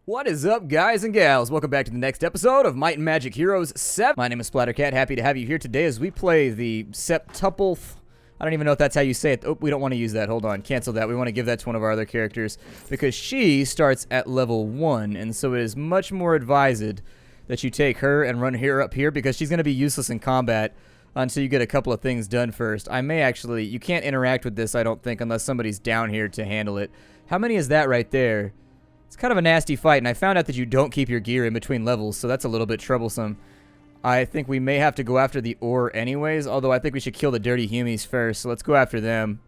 What is up, guys and gals? Welcome back to the next episode of Might and Magic Heroes 7. My name is Splattercat. Happy to have you here today as we play the septuple... I don't even know if that's how you say it. Oh, we don't want to use that. Hold on. Cancel that. We want to give that to one of our other characters because she starts at level 1, and so it is much more advised that you take her and run her up here because she's going to be useless in combat until you get a couple of things done first. I may actually... You can't interact with this, I don't think, unless somebody's down here to handle it. How many is that right there? It's kind of a nasty fight, and I found out that you don't keep your gear in between levels, so that's a little bit troublesome. I think we may have to go after the ore anyways, although I think we should kill the dirty humies first, so let's go after them.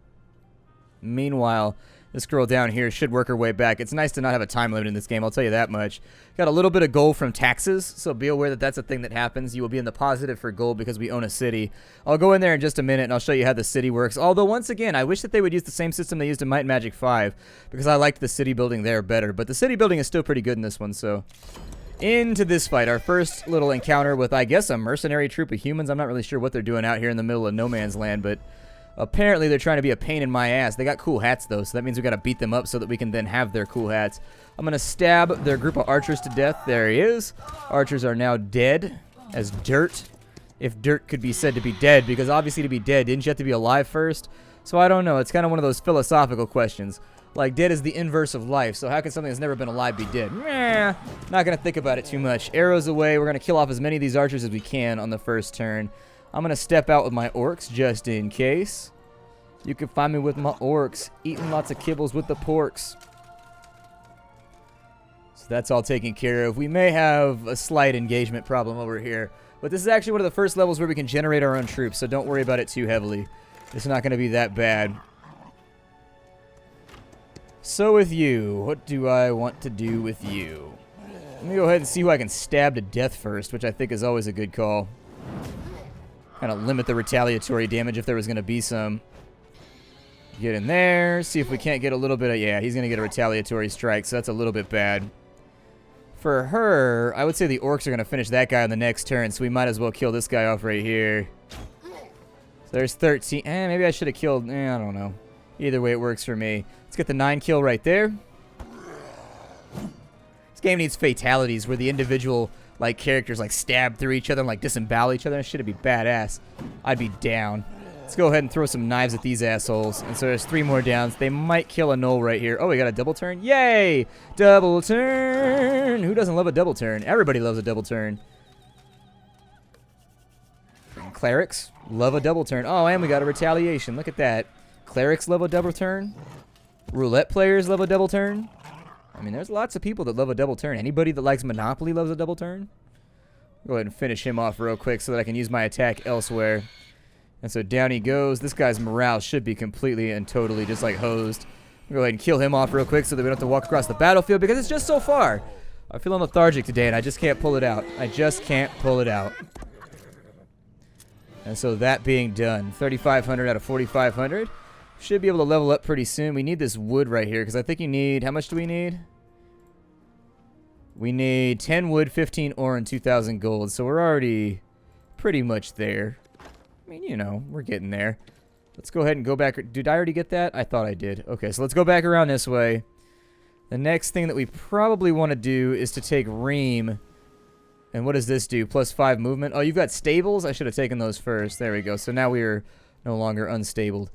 Meanwhile, this girl down here should work her way back. It's nice to not have a time limit in this game, I'll tell you that much. Got a little bit of gold from taxes, so be aware that that's a thing that happens. You will be in the positive for gold because we own a city. I'll go in there in just a minute and I'll show you how the city works. Although, once again, I wish that they would use the same system they used in Might and Magic 5 because I liked the city building there better. But the city building is still pretty good in this one, so... Into this fight, our first little encounter with, I guess, a mercenary troop of humans. I'm not really sure what they're doing out here in the middle of no man's land, but... Apparently, they're trying to be a pain in my ass. They got cool hats, though, so that means we got to beat them up so that we can then have their cool hats. I'm going to stab their group of archers to death. There he is. Archers are now dead as dirt, if dirt could be said to be dead, because obviously to be dead, didn't you have to be alive first? So I don't know. It's kind of one of those philosophical questions. Like, dead is the inverse of life, so how can something that's never been alive be dead? Meh, not going to think about it too much. Arrows away. We're going to kill off as many of these archers as we can on the first turn. I'm going to step out with my orcs just in case. You can find me with my orcs, eating lots of kibbles with the porks. So that's all taken care of. We may have a slight engagement problem over here. But this is actually one of the first levels where we can generate our own troops, so don't worry about it too heavily. It's not going to be that bad. So with you, what do I want to do with you? Let me go ahead and see who I can stab to death first, which I think is always a good call. Kind of limit the retaliatory damage if there was going to be some. Get in there. See if we can't get a little bit of... Yeah, he's going to get a retaliatory strike, so that's a little bit bad. For her, I would say the orcs are going to finish that guy on the next turn, so we might as well kill this guy off right here. So there's 13. Maybe I should have killed... I don't know. Either way, it works for me. Let's get the 9 kill right there. This game needs fatalities where the individual... like characters like stab through each other and like disembowel each other. That shit'd be badass. I'd be down. Let's go ahead and throw some knives at these assholes. And so there's 3 more downs. They might kill a null right here. Oh, we got a double turn. Yay! Double turn! Who doesn't love a double turn? Everybody loves a double turn. And clerics love a double turn. Oh, and we got a retaliation. Look at that. Clerics love a double turn. Roulette players love a double turn. I mean, there's lots of people that love a double turn. Anybody that likes Monopoly loves a double turn. Go ahead and finish him off real quick so that I can use my attack elsewhere. And so down he goes. This guy's morale should be completely and totally just like hosed. Go ahead and kill him off real quick so that we don't have to walk across the battlefield because it's just so far. I'm feeling lethargic today and I just can't pull it out. I just can't pull it out. And so that being done, 3,500 out of 4,500. Should be able to level up pretty soon. We need this wood right here because I think you need... How much do we need? We need 10 wood, 15 ore, and 2,000 gold. So we're already pretty much there. I mean, you know, we're getting there. Let's go ahead and go back. Did I already get that? I thought I did. Okay, so let's go back around this way. The next thing that we probably want to do is to take Ream. And what does this do? Plus 5 movement. Oh, you've got stables? I should have taken those first. There we go. So now we are no longer unstabled.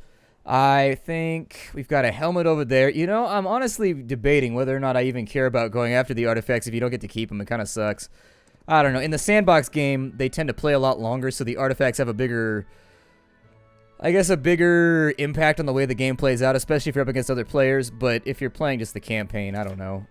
I think we've got a helmet over there. You know, I'm honestly debating whether or not I even care about going after the artifacts if you don't get to keep them. It kind of sucks. I don't know. In the sandbox game, they tend to play a lot longer, so the artifacts have a bigger... I guess a bigger impact on the way the game plays out, especially if you're up against other players. But if you're playing just the campaign, I don't know.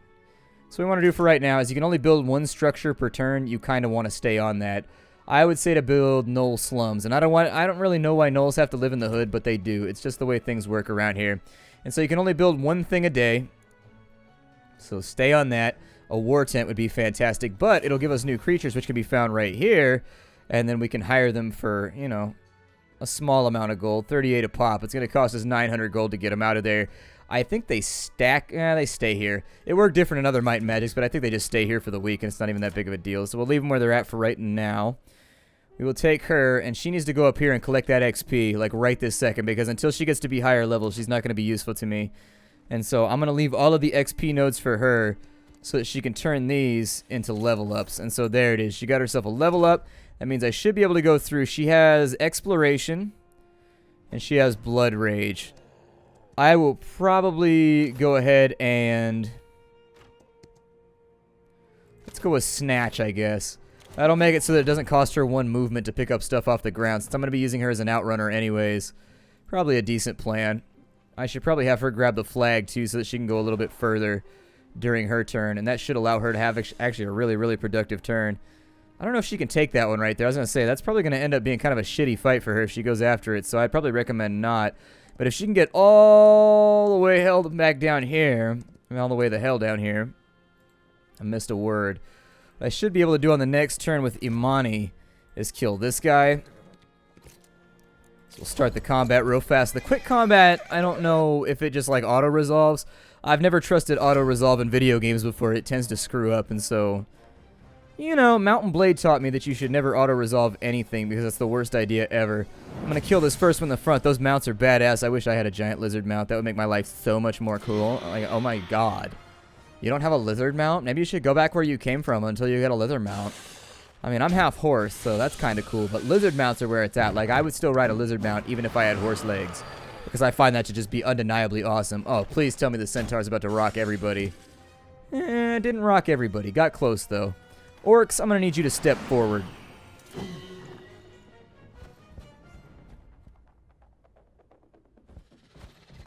So what we want to do for right now is you can only build 1 structure per turn. You kind of want to stay on that. I would say to build Knoll slums, and I don't really know why gnolls have to live in the hood, but they do. It's just the way things work around here. And so you can only build 1 thing a day. So stay on that. A war tent would be fantastic, but it'll give us new creatures which can be found right here, and then we can hire them for, you know, a small amount of gold, 38 a pop. It's going to cost us 900 gold to get them out of there. I think they stack. They stay here. It worked different in other Might and Magics, but I think they just stay here for the week, and it's not even that big of a deal. So we'll leave them where they're at for right now. We will take her, and she needs to go up here and collect that XP, like right this second, because until she gets to be higher level, she's not going to be useful to me. And so I'm going to leave all of the XP nodes for her, so that she can turn these into level ups. And so there it is. She got herself a level up. That means I should be able to go through. She has Exploration, and she has Blood Rage. I will probably go ahead and... let's go with Snatch, I guess. That'll make it so that it doesn't cost her 1 movement to pick up stuff off the ground, since I'm going to be using her as an outrunner anyways. Probably a decent plan. I should probably have her grab the flag, too, so that she can go a little bit further during her turn, and that should allow her to have actually a really, really productive turn. I don't know if she can take that one right there. I was going to say, that's probably going to end up being kind of a shitty fight for her if she goes after it, so I'd probably recommend not. But if she can get all the way held back down here, I mean, all the way the hell down here, I missed a word. What I should be able to do on the next turn with Imani is kill this guy. So we'll start the combat real fast. The quick combat, I don't know if it just like auto-resolves. I've never trusted auto-resolve in video games before. It tends to screw up, and so... you know, Mountain Blade taught me that you should never auto-resolve anything because that's the worst idea ever. I'm going to kill this first one in the front. Those mounts are badass. I wish I had a giant lizard mount. That would make my life so much more cool. Like, oh my god. You don't have a lizard mount? Maybe you should go back where you came from until you get a lizard mount. I mean, I'm half horse, so that's kind of cool. But lizard mounts are where it's at. Like, I would still ride a lizard mount even if I had horse legs. Because I find that to just be undeniably awesome. Oh, please tell me the centaur's about to rock everybody. Didn't rock everybody. Got close, though. Orcs, I'm going to need you to step forward.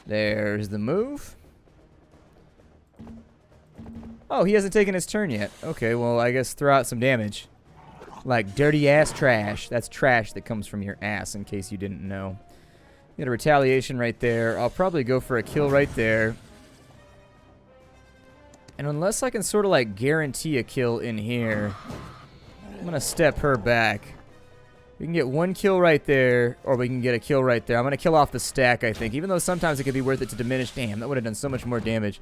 There's the move. Oh, he hasn't taken his turn yet. Okay, well, I guess throw out some damage. Like dirty-ass trash. That's trash that comes from your ass, in case you didn't know. Get a retaliation right there. I'll probably go for a kill right there. And unless I can sort of like guarantee a kill in here, I'm going to step her back. We can get 1 kill right there, or we can get a kill right there. I'm going to kill off the stack, I think, even though sometimes it could be worth it to diminish. Damn, that would have done so much more damage.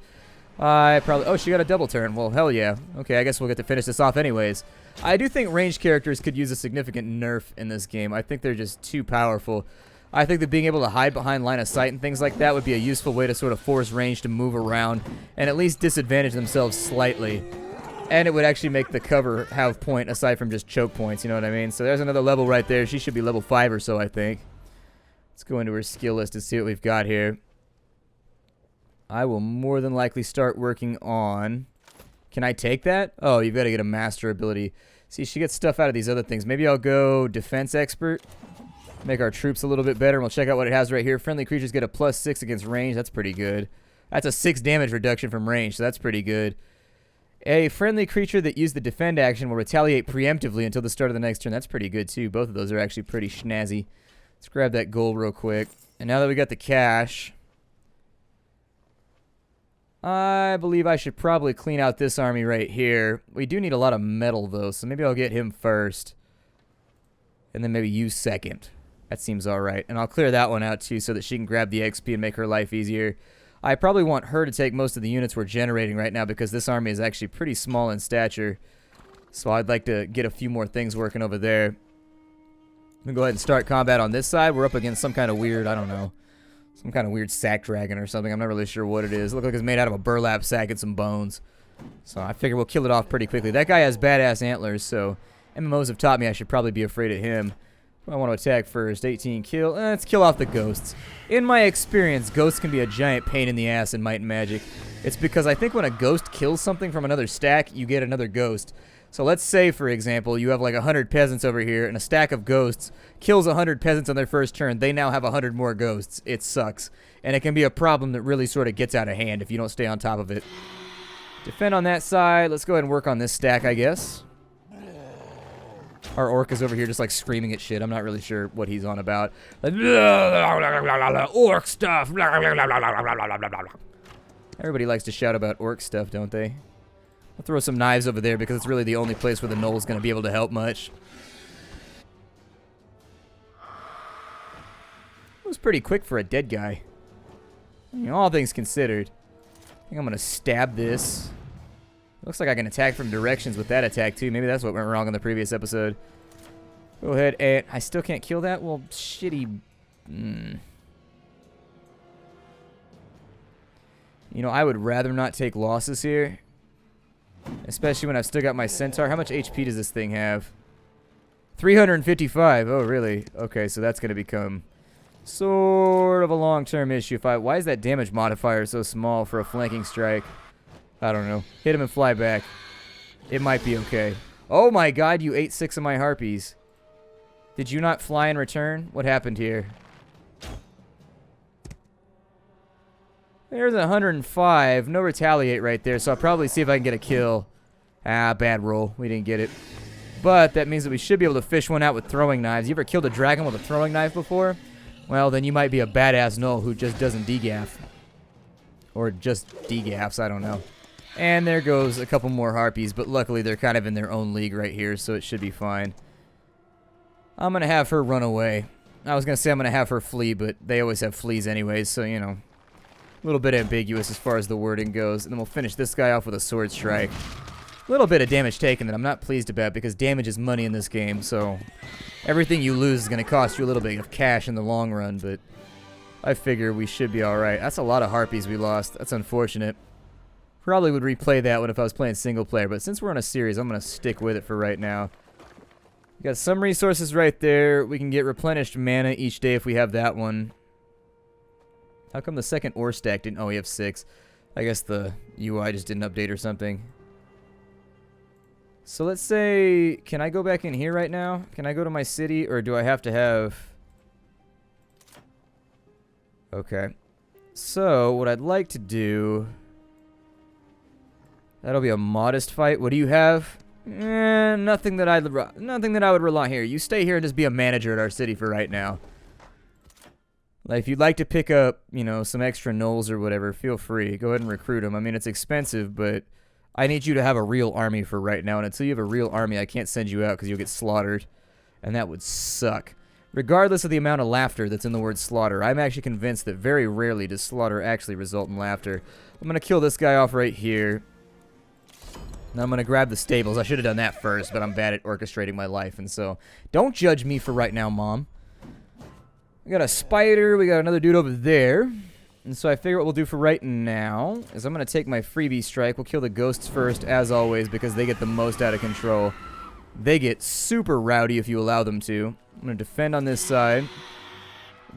I probably... oh, she got a double turn. Well, hell yeah. Okay, I guess we'll get to finish this off anyways. I do think ranged characters could use a significant nerf in this game. I think they're just too powerful. I think that being able to hide behind line of sight and things like that would be a useful way to sort of force range to move around and at least disadvantage themselves slightly. And it would actually make the cover have point aside from just choke points, you know what I mean? So there's another level right there. She should be level 5 or so, I think. Let's go into her skill list and see what we've got here. I will more than likely start working on... can I take that? Oh, you've got to get a master ability. See, she gets stuff out of these other things. Maybe I'll go defense expert. Make our troops a little bit better. We'll check out what it has right here. Friendly creatures get a +6 against range. That's pretty good. That's a 6 damage reduction from range, so that's pretty good. A friendly creature that used the defend action will retaliate preemptively until the start of the next turn. That's pretty good, too. Both of those are actually pretty snazzy. Let's grab that gold real quick. And now that we got the cash, I believe I should probably clean out this army right here. We do need a lot of metal, though, so maybe I'll get him first. And then maybe you second. That seems alright. And I'll clear that one out, too, so that she can grab the XP and make her life easier. I probably want her to take most of the units we're generating right now because this army is actually pretty small in stature. So I'd like to get a few more things working over there. I'm going to go ahead and start combat on this side. We're up against some kind of weird, I don't know, some kind of weird sack dragon or something. I'm not really sure what it is. It looks like it's made out of a burlap sack and some bones. So I figure we'll kill it off pretty quickly. That guy has badass antlers, so MMOs have taught me I should probably be afraid of him. I want to attack first. 18 kill. Let's kill off the ghosts. In my experience, ghosts can be a giant pain in the ass in Might and Magic. It's because I think when a ghost kills something from another stack, you get another ghost. So let's say, for example, you have like 100 peasants over here, and a stack of ghosts kills 100 peasants on their first turn. They now have 100 more ghosts. It sucks. And it can be a problem that really sort of gets out of hand if you don't stay on top of it. Defend on that side. Let's go ahead and work on this stack, I guess. Our orc is over here just like screaming at shit. I'm not really sure what he's on about. Like, orc stuff. Everybody likes to shout about orc stuff, don't they? I'll throw some knives over there because it's really the only place where the knoll's going to be able to help much. It was pretty quick for a dead guy. I mean, all things considered. I think I'm going to stab this. Looks like I can attack from directions with that attack, too. Maybe that's what went wrong in the previous episode. Go ahead, and I still can't kill that? Well, shitty. You know, I would rather not take losses here. Especially when I've still got my centaur. How much HP does this thing have? 355. Oh, really? Okay, so that's going to become sort of a long-term issue. Why is that damage modifier so small for a flanking strike? I don't know. Hit him and fly back. It might be okay. Oh my god, you ate 6 of my harpies. Did you not fly in return? What happened here? There's 105. No retaliate right there, so I'll probably see if I can get a kill. Ah, bad roll. We didn't get it. But that means that we should be able to fish one out with throwing knives. You ever killed a dragon with a throwing knife before? Well, then you might be a badass gnoll who just doesn't degaff. Or just degaffs, I don't know. And there goes a couple more harpies, but luckily they're kind of in their own league right here, so it should be fine. I'm going to have her run away. I was going to say I'm going to have her flee, but they always have fleas anyways, so, you know. A little bit ambiguous as far as the wording goes. And then we'll finish this guy off with a sword strike. A little bit of damage taken that I'm not pleased about because damage is money in this game, so everything you lose is going to cost you a little bit of cash in the long run, but I figure we should be alright. That's a lot of harpies we lost. That's unfortunate. Probably would replay that one if I was playing single player, but since we're on a series, I'm going to stick with it for right now. We got some resources right there. We can get replenished mana each day if we have that one. How come the second ore stack didn't... Oh, we have 6. I guess the UI just didn't update or something. So let's say... Can I go back in here right now? Can I go to my city, or do I have to have... Okay. So, what I'd like to do... That'll be a modest fight. What do you have? Nothing that I would rely here. You stay here and just be a manager at our city for right now. Like, if you'd like to pick up, you know, some extra gnolls or whatever, feel free. Go ahead and recruit them. I mean, it's expensive, but I need you to have a real army for right now. And until you have a real army, I can't send you out because you'll get slaughtered. And that would suck. Regardless of the amount of laughter that's in the word slaughter, I'm actually convinced that very rarely does slaughter actually result in laughter. I'm going to kill this guy off right here. Now I'm going to grab the stables. I should have done that first, but I'm bad at orchestrating my life, and so don't judge me for right now, Mom. We got a spider. We got another dude over there. And so I figure what we'll do for right now is I'm going to take my freebie strike. We'll kill the ghosts first, as always, because they get the most out of control. They get super rowdy if you allow them to. I'm going to defend on this side.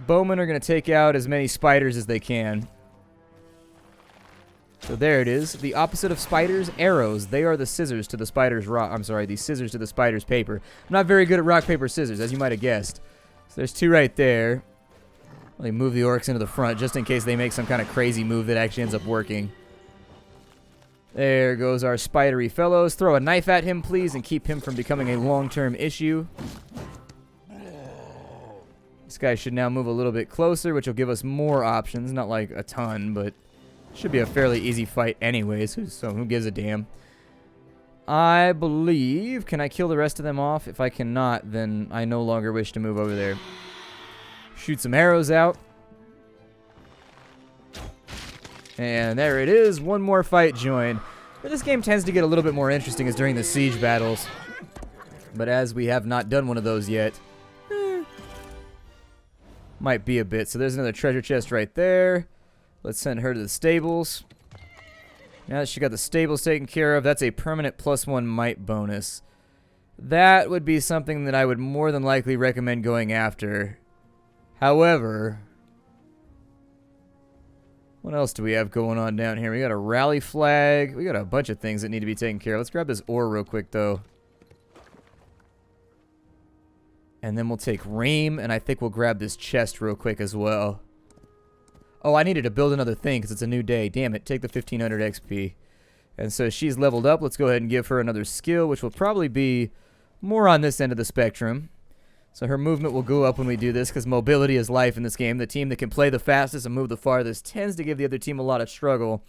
Bowmen are going to take out as many spiders as they can. So there it is. The opposite of spiders, arrows. They are the scissors to the spider's rock. I'm sorry, the scissors to the spider's paper. I'm not very good at rock, paper, scissors, as you might have guessed. So there's 2 right there. Let me move the orcs into the front just in case they make some kind of crazy move that actually ends up working. There goes our spidery fellows. Throw a knife at him, please, and keep him from becoming a long-term issue. This guy should now move a little bit closer, which will give us more options. Not like a ton, but should be a fairly easy fight anyways, so who gives a damn. I believe... Can I kill the rest of them off? If I cannot, then I no longer wish to move over there. Shoot some arrows out. And there it is. One more fight joined. Where this game tends to get a little bit more interesting is during the siege battles. But as we have not done one of those yet... might be a bit. So there's another treasure chest right there. Let's send her to the stables. Now that she got the stables taken care of, that's a permanent +1 might bonus. That would be something that I would more than likely recommend going after. However, what else do we have going on down here? We got a rally flag. We got a bunch of things that need to be taken care of. Let's grab this ore real quick, though. And then we'll take Ream, and I think we'll grab this chest real quick as well. Oh, I needed to build another thing because it's a new day. Damn it, take the 1500 XP. And so she's leveled up. Let's go ahead and give her another skill, which will probably be more on this end of the spectrum. So her movement will go up when we do this because mobility is life in this game. The team that can play the fastest and move the farthest tends to give the other team a lot of struggle.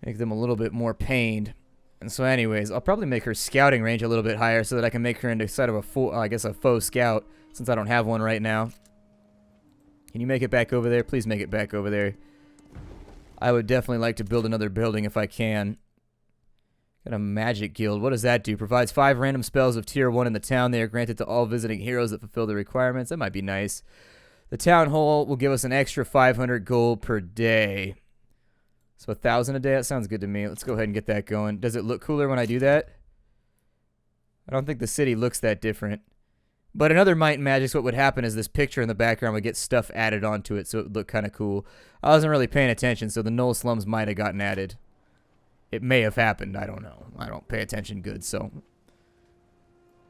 Make them a little bit more pained. And so anyways, I'll probably make her scouting range a little bit higher so that I can make her into sort of a full, I guess a faux scout, since I don't have one right now. Can you make it back over there? Please make it back over there. I would definitely like to build another building if I can. Got a magic guild. What does that do? Provides 5 random spells of tier 1 in the town. They are granted to all visiting heroes that fulfill the requirements. That might be nice. The town hall will give us an extra 500 gold per day. So 1,000 a day, that sounds good to me. Let's go ahead and get that going. Does it look cooler when I do that? I don't think the city looks that different. But in other Might and Magics, what would happen is this picture in the background would get stuff added onto it, so it would look kind of cool. I wasn't really paying attention, so the Knoll slums might have gotten added. It may have happened. I don't know. I don't pay attention good, so.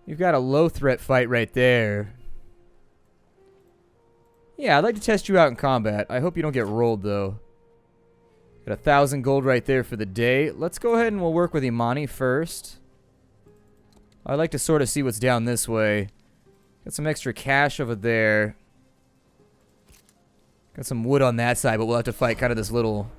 You've got a low threat fight right there. Yeah, I'd like to test you out in combat. I hope you don't get rolled, though. Got 1,000 gold right there for the day. Let's go ahead and we'll work with Imani first. I'd like to sort of see what's down this way. Got some extra cash over there. Got some wood on that side, but we'll have to fight kind of this little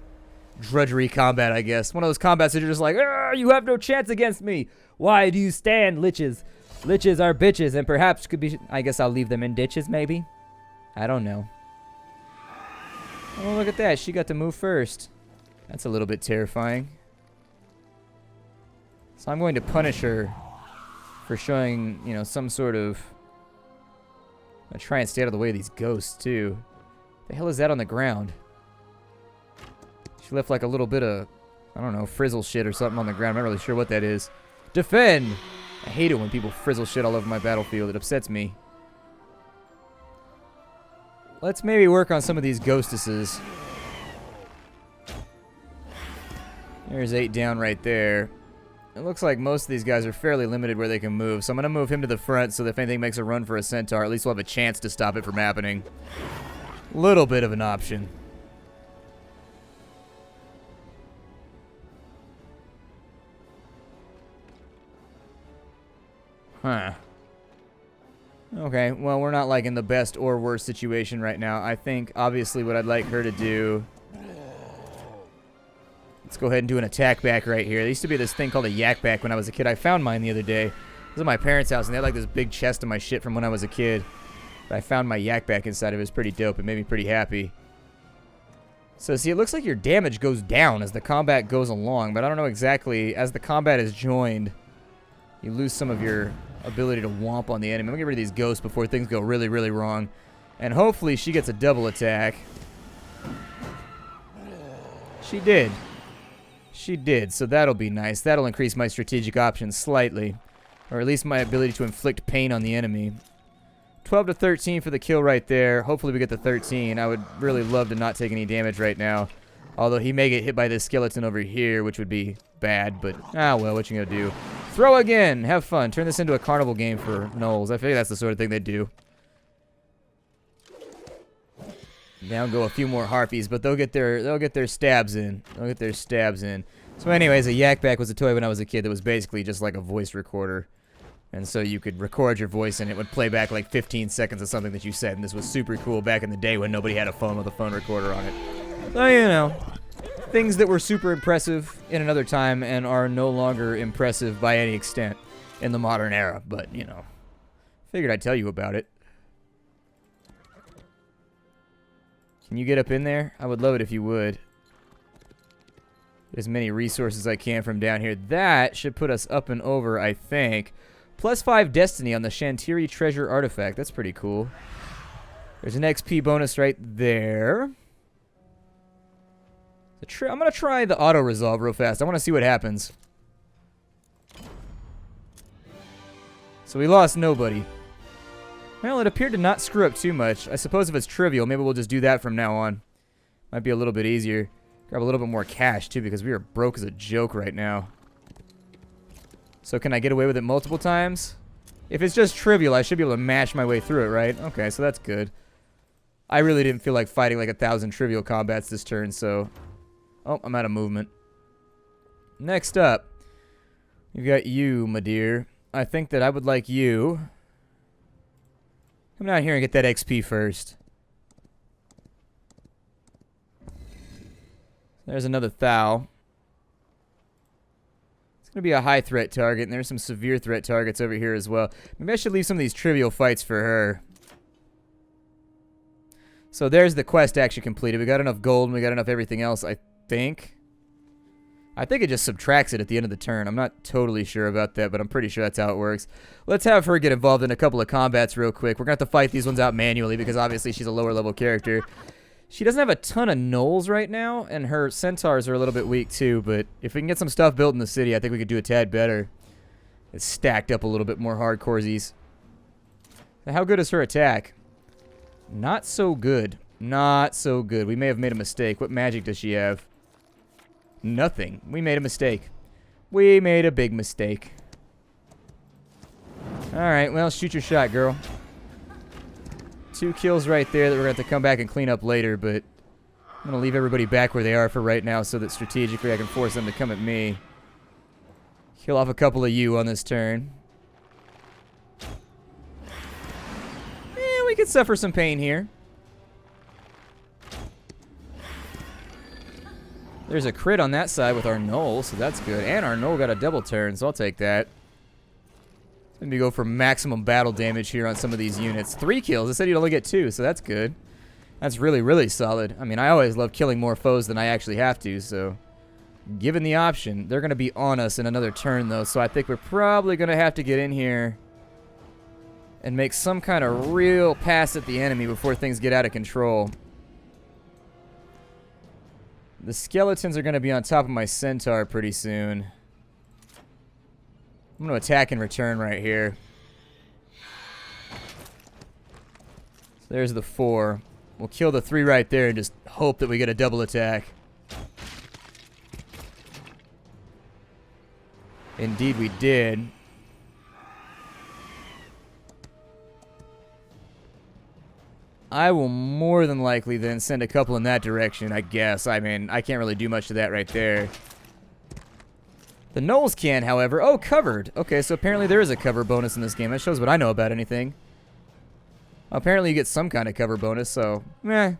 drudgery combat, I guess. One of those combats that you're just like, you have no chance against me. Why do you stand, liches? Liches are bitches, and perhaps could be... I guess I'll leave them in ditches, maybe? I don't know. Oh, look at that. She got to move first. That's a little bit terrifying. So I'm going to punish her for showing, you know, some sort of... I'm going to try and stay out of the way of these ghosts, too. The hell is that on the ground? She left like a little bit of, I don't know, frizzle shit or something on the ground. I'm not really sure what that is. Defend! I hate it when people frizzle shit all over my battlefield. It upsets me. Let's maybe work on some of these ghostesses. There's 8 down right there. It looks like most of these guys are fairly limited where they can move, so I'm going to move him to the front so that if anything makes a run for a centaur, at least we'll have a chance to stop it from happening. Little bit of an option. Huh. Okay, well, we're not like in the best or worst situation right now. I think, obviously, what I'd like her to do... Let's go ahead and do an attack back right here. There used to be this thing called a yak back when I was a kid. I found mine the other day. It was at my parents' house, and they had like this big chest of my shit from when I was a kid. But I found my yak back inside of it. It was pretty dope. It made me pretty happy. So, see, it looks like your damage goes down as the combat goes along, but I don't know exactly. As the combat is joined, you lose some of your ability to womp on the enemy. I'm going to get rid of these ghosts before things go really, really wrong. And hopefully she gets a double attack. She did. She did, so that'll be nice. That'll increase my strategic options slightly. Or at least my ability to inflict pain on the enemy. 12 to 13 for the kill right there. Hopefully we get the 13. I would really love to not take any damage right now. Although he may get hit by this skeleton over here, which would be bad. But, well, what you gonna do? Throw again! Have fun. Turn this into a carnival game for gnolls. I figure that's the sort of thing they do. Down go a few more harpies, but they'll get their stabs in. They'll get their stabs in. So anyways, a yakback was a toy when I was a kid that was basically just like a voice recorder. And so you could record your voice and it would play back like 15 seconds of something that you said. And this was super cool back in the day when nobody had a phone with a phone recorder on it. So, you know, things that were super impressive in another time and are no longer impressive by any extent in the modern era. But, you know, figured I'd tell you about it. Can you get up in there? I would love it if you would. Get as many resources as I can from down here. That should put us up and over, I think. +5 destiny on the Shantiri treasure artifact. That's pretty cool. There's an XP bonus right there. I'm going to try the auto resolve real fast. I want to see what happens. So we lost nobody. Well, it appeared to not screw up too much. I suppose if it's trivial, maybe we'll just do that from now on. Might be a little bit easier. Grab a little bit more cash, too, because we are broke as a joke right now. So can I get away with it multiple times? If it's just trivial, I should be able to mash my way through it, right? Okay, so that's good. I really didn't feel like fighting like 1,000 trivial combats this turn, so... Oh, I'm out of movement. Next up, you've got you, my dear. I think that I would like you... Come down here and get that XP first. There's another Thou. It's going to be a high threat target, and there's some severe threat targets over here as well. Maybe I should leave some of these trivial fights for her. So there's the quest actually completed. We got enough gold and we got enough everything else, I think. I think it just subtracts it at the end of the turn. I'm not totally sure about that, but I'm pretty sure that's how it works. Let's have her get involved in a couple of combats real quick. We're going to have to fight these ones out manually because obviously she's a lower level character. She doesn't have a ton of gnolls right now, and her centaurs are a little bit weak too, but if we can get some stuff built in the city, I think we could do a tad better. It's stacked up a little bit more hardcoresies. How good is her attack? Not so good. Not so good. We may have made a mistake. What magic does she have? Nothing. We made a mistake. We made a big mistake. Alright, well, shoot your shot, girl. 2 kills right there that we're going to have to come back and clean up later, but I'm going to leave everybody back where they are for right now so that strategically I can force them to come at me. Kill off a couple of you on this turn. We could suffer some pain here. There's a crit on that side with our Gnoll, so that's good. And our Gnoll got a double turn, so I'll take that. Let me go for maximum battle damage here on some of these units. 3 kills. I said you'd only get 2, so that's good. That's really, really solid. I mean, I always love killing more foes than I actually have to, so given the option, they're going to be on us in another turn, though, so I think we're probably going to have to get in here and make some kind of real pass at the enemy before things get out of control. The skeletons are going to be on top of my centaur pretty soon. I'm going to attack in return right here. So there's the 4. We'll kill the 3 right there and just hope that we get a double attack. Indeed we did. I will more than likely then send a couple in that direction, I guess. I mean, I can't really do much to that right there. The gnolls can, however. Oh, covered. Okay, so apparently there is a cover bonus in this game. That shows what I know about anything. Apparently you get some kind of cover bonus, so, meh.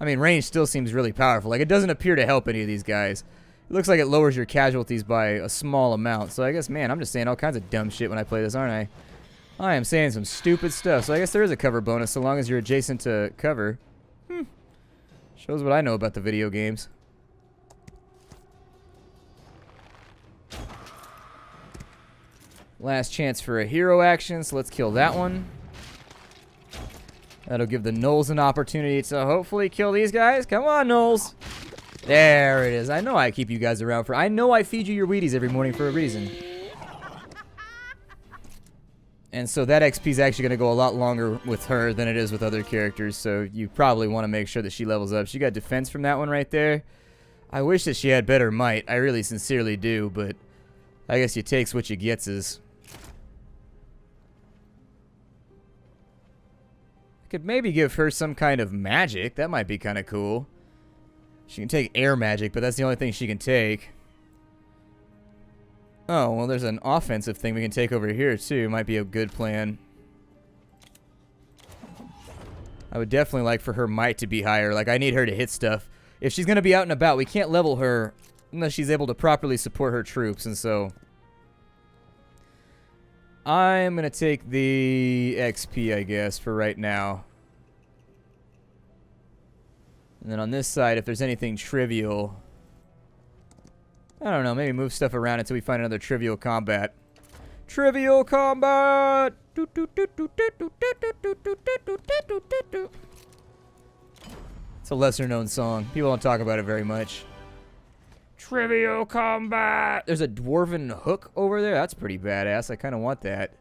I mean, range still seems really powerful. Like, it doesn't appear to help any of these guys. It looks like it lowers your casualties by a small amount. So I guess, man, I'm just saying all kinds of dumb shit when I play this, aren't I? I am saying some stupid stuff. So I guess there is a cover bonus so long as you're adjacent to cover. Shows what I know about the video games. Last chance for a hero action, so let's kill that one. That'll give the gnolls an opportunity to hopefully kill these guys. Come on, gnolls. There it is. I know I keep you guys around for... I know I feed you your Wheaties every morning for a reason. And so that XP is actually going to go a lot longer with her than it is with other characters, so you probably want to make sure that she levels up. She got defense from that one right there. I wish that she had better might. I really sincerely do, but I guess you takes what you gets. I could maybe give her some kind of magic. That might be kind of cool. She can take air magic, but that's the only thing she can take. Oh, well, there's an offensive thing we can take over here, too. Might be a good plan. I would definitely like for her might to be higher. Like, I need her to hit stuff. If she's going to be out and about, we can't level her unless she's able to properly support her troops, and so... I'm going to take the XP, I guess, for right now. And then on this side, if there's anything trivial... I don't know, maybe move stuff around until we find another trivial combat. Trivial combat! It's a lesser known song. People don't talk about it very much. Trivial combat! There's a dwarven hook over there. That's pretty badass. I kind of want that.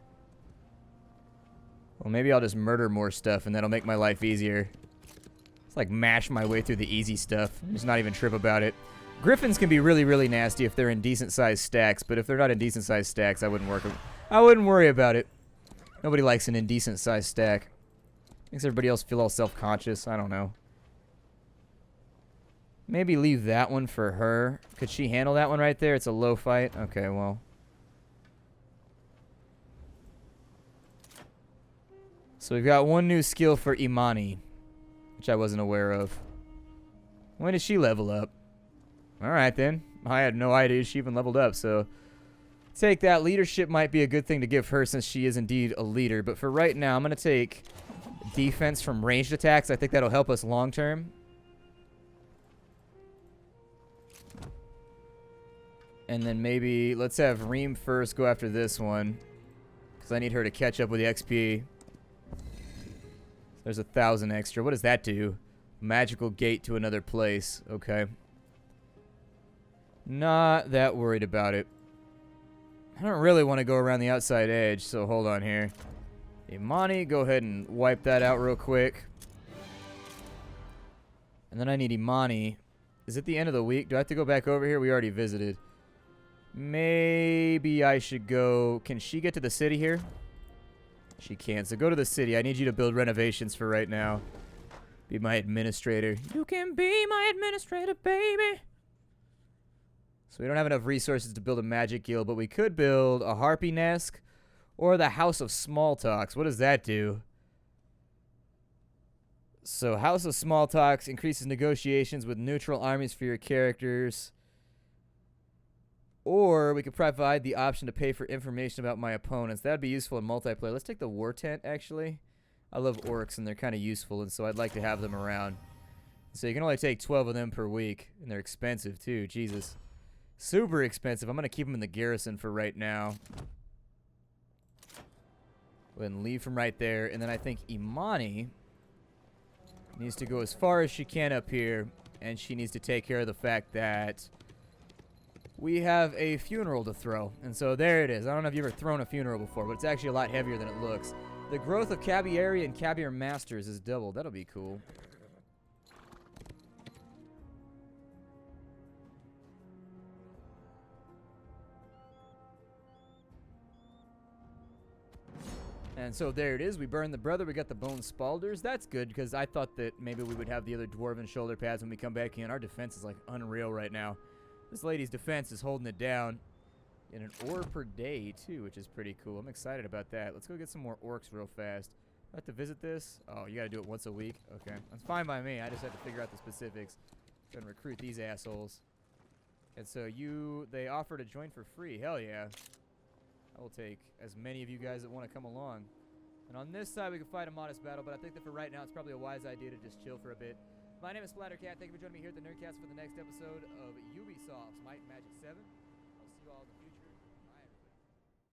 Well, maybe I'll just murder more stuff and that'll make my life easier. It's like mash my way through the easy stuff. Just not even trip about it. Griffins can be really, really nasty if they're in decent-sized stacks, but if they're not in decent-sized stacks, I wouldn't worry about it. Nobody likes an indecent-sized stack. Makes everybody else feel all self-conscious. I don't know. Maybe leave that one for her. Could she handle that one right there? It's a low fight. Okay, well. So we've got one new skill for Imani, which I wasn't aware of. When did she level up? Alright then. I had no idea she even leveled up, so take that. Leadership might be a good thing to give her since she is indeed a leader, but for right now, I'm going to take defense from ranged attacks. I think that'll help us long term. And then maybe let's have Reem first go after this one, because I need her to catch up with the XP. There's 1,000 extra. What does that do? Magical gate to another place. Okay. Not that worried about it. I don't really want to go around the outside edge, so hold on here. Imani, go ahead and wipe that out real quick. And then I need Imani. Is it the end of the week? Do I have to go back over here? We already visited. Maybe I should go... Can she get to the city here? She can. So go to the city. I need you to build renovations for right now. Be my administrator. You can be my administrator, baby. So we don't have enough resources to build a magic guild, but we could build a harpy nest or the House of Small Talks. What does that do? So House of Small Talks increases negotiations with neutral armies for your characters. Or we could provide the option to pay for information about my opponents. That would be useful in multiplayer. Let's take the War Tent, actually. I love orcs, and they're kind of useful, and so I'd like to have them around. So you can only take 12 of them per week, and they're expensive, too. Jesus. Super expensive. I'm going to keep them in the garrison for right now. Go ahead and leave from right there. And then I think Imani needs to go as far as she can up here, and she needs to take care of the fact that we have a funeral to throw. And so there it is. I don't know if you've ever thrown a funeral before, but it's actually a lot heavier than it looks. The growth of Cabiari and Cabiar Masters is doubled. That'll be cool. And so there it is. We burned the brother. We got the bone spalders. That's good because I thought that maybe we would have the other dwarven shoulder pads when we come back in. Our defense is like unreal right now. This lady's defense is holding it down. And an ore per day, too, which is pretty cool. I'm excited about that. Let's go get some more orcs real fast. I have to visit this? Oh, you got to do it once a week? Okay. That's fine by me. I just have to figure out the specifics. Trying to recruit these assholes. And so they offer to join for free. Hell yeah. I will take as many of you guys that want to come along. And on this side, we can fight a modest battle, but I think that for right now, it's probably a wise idea to just chill for a bit. My name is Splattercat. Thank you for joining me here at the Nerdcast for the next episode of Ubisoft's Might and Magic 7. I'll see you all in the